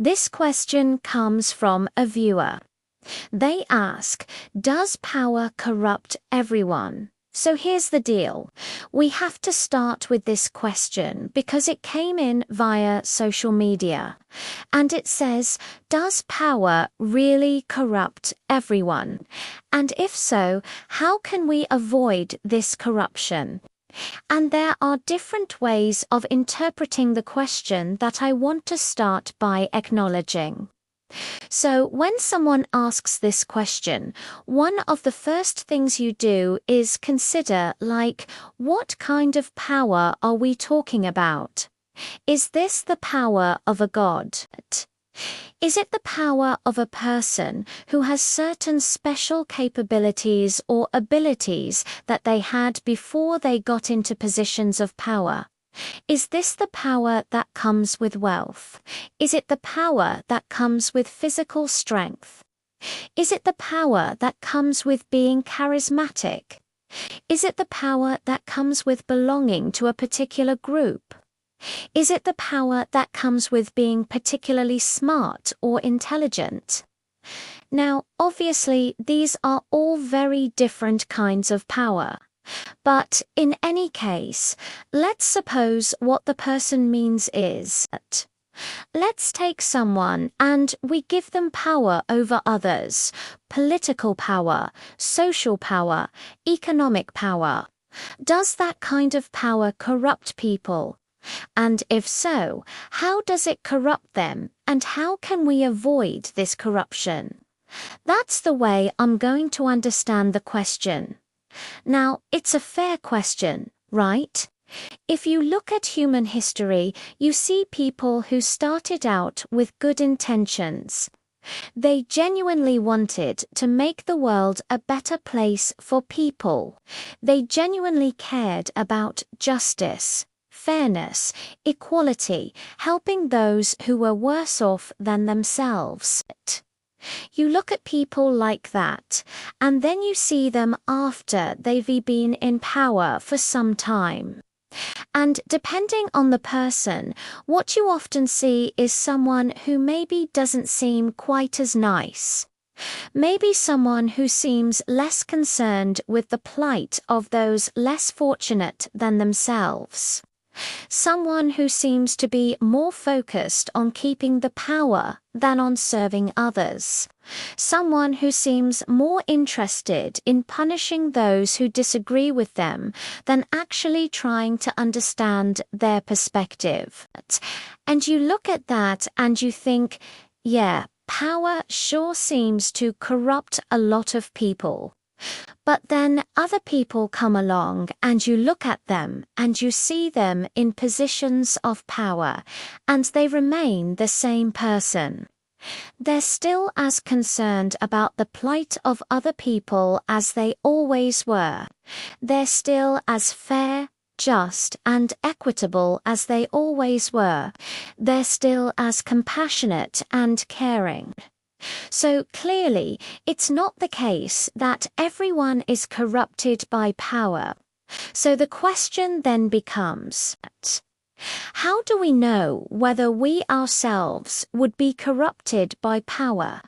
This question comes from a viewer. They ask, does power corrupt everyone? So here's the deal. We have to start with this question because it came in via social media. And it says, does power really corrupt everyone? And if so, how can we avoid this corruption? And there are different ways of interpreting the question that I want to start by acknowledging. So when someone asks this question, one of the first things you do is consider, like, what kind of power are we talking about? Is this the power of a god? Is it the power of a person who has certain special capabilities or abilities that they had before they got into positions of power? Is this the power that comes with wealth? Is it the power that comes with physical strength? Is it the power that comes with being charismatic? Is it the power that comes with belonging to a particular group? Is it the power that comes with being particularly smart or intelligent? Now, obviously, these are all very different kinds of power. But in any case, let's suppose what the person means is that let's take someone and we give them power over others, political power, social power, economic power. Does that kind of power corrupt people? And if so, how does it corrupt them, and how can we avoid this corruption? That's the way I'm going to understand the question. Now, it's a fair question, right? If you look at human history, you see people who started out with good intentions. They genuinely wanted to make the world a better place for people. They genuinely cared about justice, fairness, equality, helping those who were worse off than themselves. You look at people like that, and then you see them after they've been in power for some time. And depending on the person, what you often see is someone who maybe doesn't seem quite as nice. Maybe someone who seems less concerned with the plight of those less fortunate than themselves. Someone who seems to be more focused on keeping the power than on serving others. Someone who seems more interested in punishing those who disagree with them than actually trying to understand their perspective. And you look at that and you think, yeah, power sure seems to corrupt a lot of people. But then other people come along and you look at them and you see them in positions of power and they remain the same person. They're still as concerned about the plight of other people as they always were. They're still as fair, just, and equitable as they always were. They're still as compassionate and caring. So clearly, it's not the case that everyone is corrupted by power. So the question then becomes, how do we know whether we ourselves would be corrupted by power?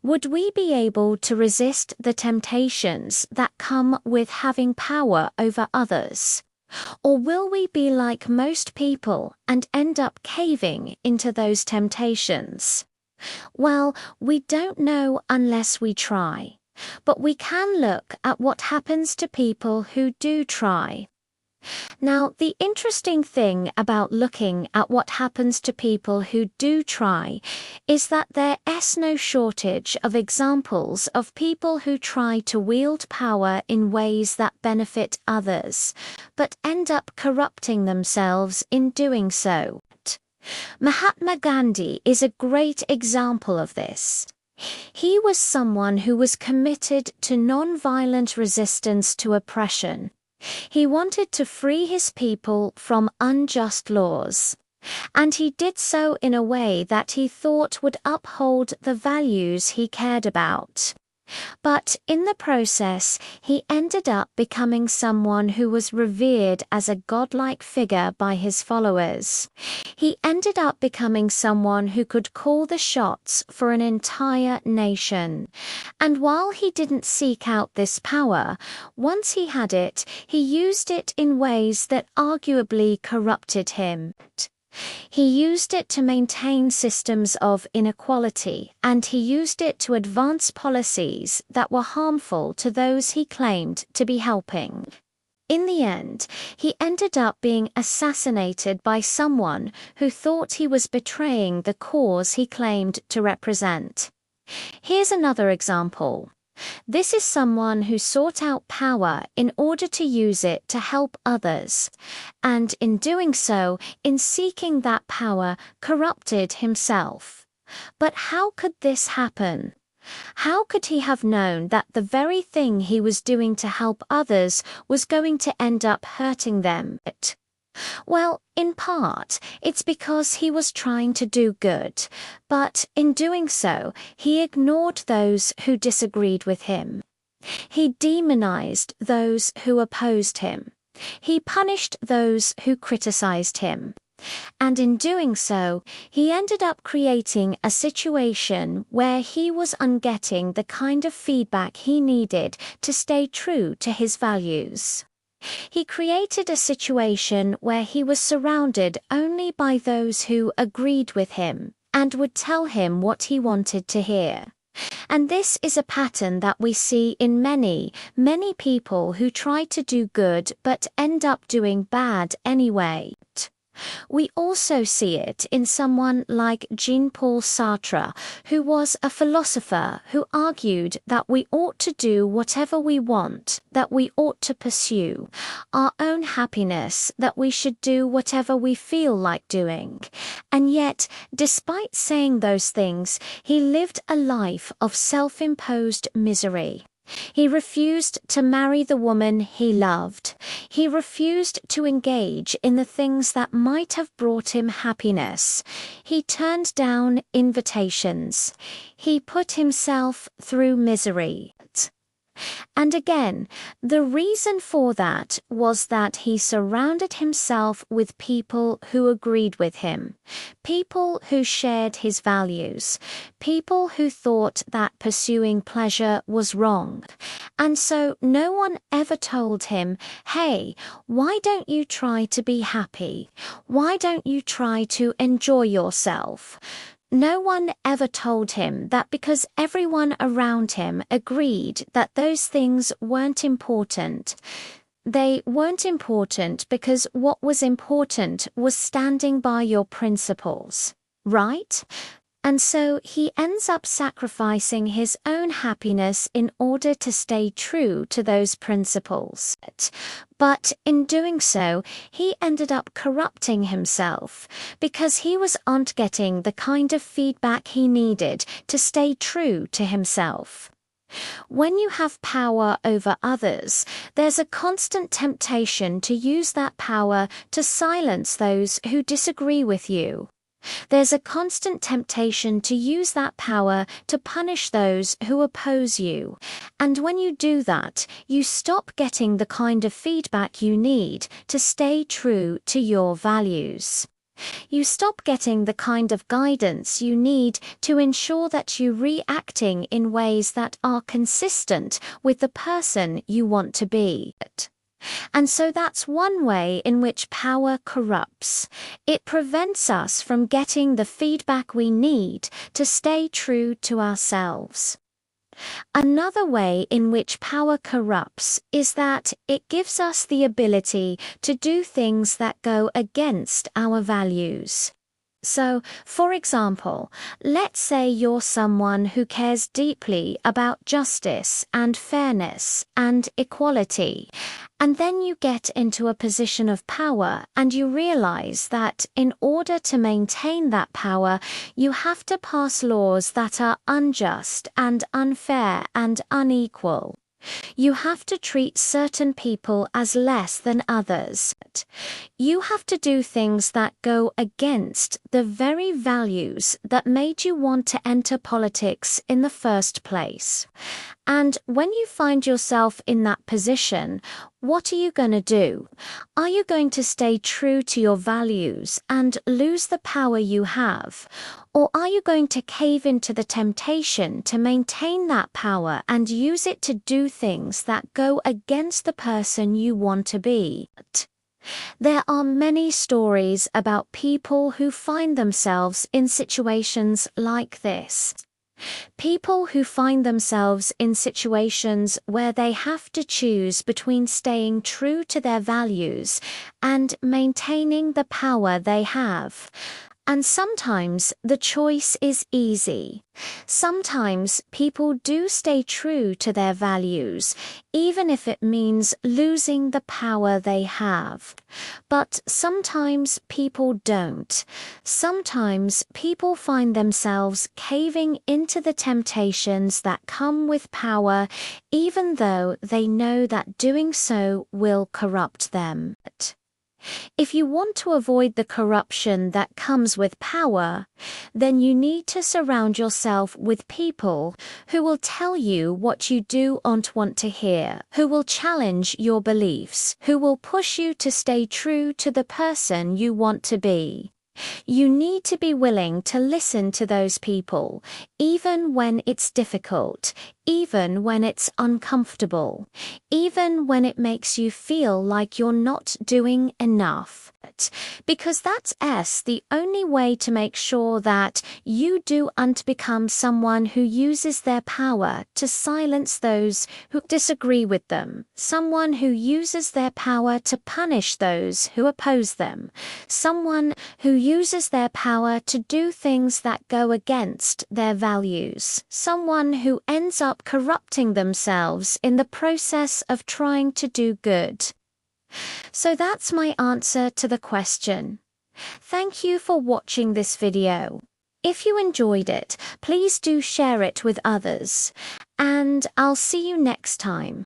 Would we be able to resist the temptations that come with having power over others? Or will we be like most people and end up caving into those temptations? Well, we don't know unless we try. But we can look at what happens to people who do try. Now, the interesting thing about looking at what happens to people who do try is that there is no shortage of examples of people who try to wield power in ways that benefit others, but end up corrupting themselves in doing so. Mahatma Gandhi is a great example of this. He was someone who was committed to non-violent resistance to oppression. He wanted to free his people from unjust laws. And he did so in a way that he thought would uphold the values he cared about. But in the process, he ended up becoming someone who was revered as a godlike figure by his followers. He ended up becoming someone who could call the shots for an entire nation. And while he didn't seek out this power, once he had it, he used it in ways that arguably corrupted him. He used it to maintain systems of inequality, and he used it to advance policies that were harmful to those he claimed to be helping. In the end, he ended up being assassinated by someone who thought he was betraying the cause he claimed to represent. Here's another example. This is someone who sought out power in order to use it to help others, and in doing so, in seeking that power, corrupted himself. But how could this happen? How could he have known that the very thing he was doing to help others was going to end up hurting them? Well, in part, it's because he was trying to do good, but in doing so, he ignored those who disagreed with him. He demonized those who opposed him. He punished those who criticized him. And in doing so, he ended up creating a situation where he was ungetting the kind of feedback he needed to stay true to his values. He created a situation where he was surrounded only by those who agreed with him and would tell him what he wanted to hear. And this is a pattern that we see in many, many people who try to do good but end up doing bad anyway. We also see it in someone like Jean-Paul Sartre, who was a philosopher who argued that we ought to do whatever we want, that we ought to pursue our own happiness, that we should do whatever we feel like doing. And yet, despite saying those things, he lived a life of self-imposed misery. He refused to marry the woman he loved. He refused to engage in the things that might have brought him happiness. He turned down invitations. He put himself through misery. And again, the reason for that was that he surrounded himself with people who agreed with him, people who shared his values, people who thought that pursuing pleasure was wrong. And so no one ever told him, hey, why don't you try to be happy? Why don't you try to enjoy yourself? No one ever told him that because everyone around him agreed that those things weren't important. They weren't important because what was important was standing by your principles, right? And so he ends up sacrificing his own happiness in order to stay true to those principles. But in doing so, he ended up corrupting himself because he wasn't getting the kind of feedback he needed to stay true to himself. When you have power over others, there's a constant temptation to use that power to silence those who disagree with you. There's a constant temptation to use that power to punish those who oppose you. And when you do that, you stop getting the kind of feedback you need to stay true to your values. You stop getting the kind of guidance you need to ensure that you're reacting in ways that are consistent with the person you want to be. And so that's one way in which power corrupts. It prevents us from getting the feedback we need to stay true to ourselves. Another way in which power corrupts is that it gives us the ability to do things that go against our values. So, for example, let's say you're someone who cares deeply about justice and fairness and equality, and then you get into a position of power and you realize that in order to maintain that power, you have to pass laws that are unjust and unfair and unequal. You have to treat certain people as less than others. You have to do things that go against the very values that made you want to enter politics in the first place. And when you find yourself in that position, what are you going to do? Are you going to stay true to your values and lose the power you have? Or are you going to cave into the temptation to maintain that power and use it to do things that go against the person you want to be? There are many stories about people who find themselves in situations like this. People who find themselves in situations where they have to choose between staying true to their values and maintaining the power they have. And sometimes the choice is easy. Sometimes people do stay true to their values, even if it means losing the power they have. But sometimes people don't. Sometimes people find themselves caving into the temptations that come with power, even though they know that doing so will corrupt them. If you want to avoid the corruption that comes with power, then you need to surround yourself with people who will tell you what you do not want to hear, who will challenge your beliefs, who will push you to stay true to the person you want to be. You need to be willing to listen to those people, even when it's difficult, even when it's uncomfortable, even when it makes you feel like you're not doing enough. Because that's the only way to make sure that you don't become someone who uses their power to silence those who disagree with them, someone who uses their power to punish those who oppose them, someone who uses their power to do things that go against their values, someone who ends up corrupting themselves in the process of trying to do good. So that's my answer to the question. Thank you for watching this video. If you enjoyed it, please do share it with others, and I'll see you next time.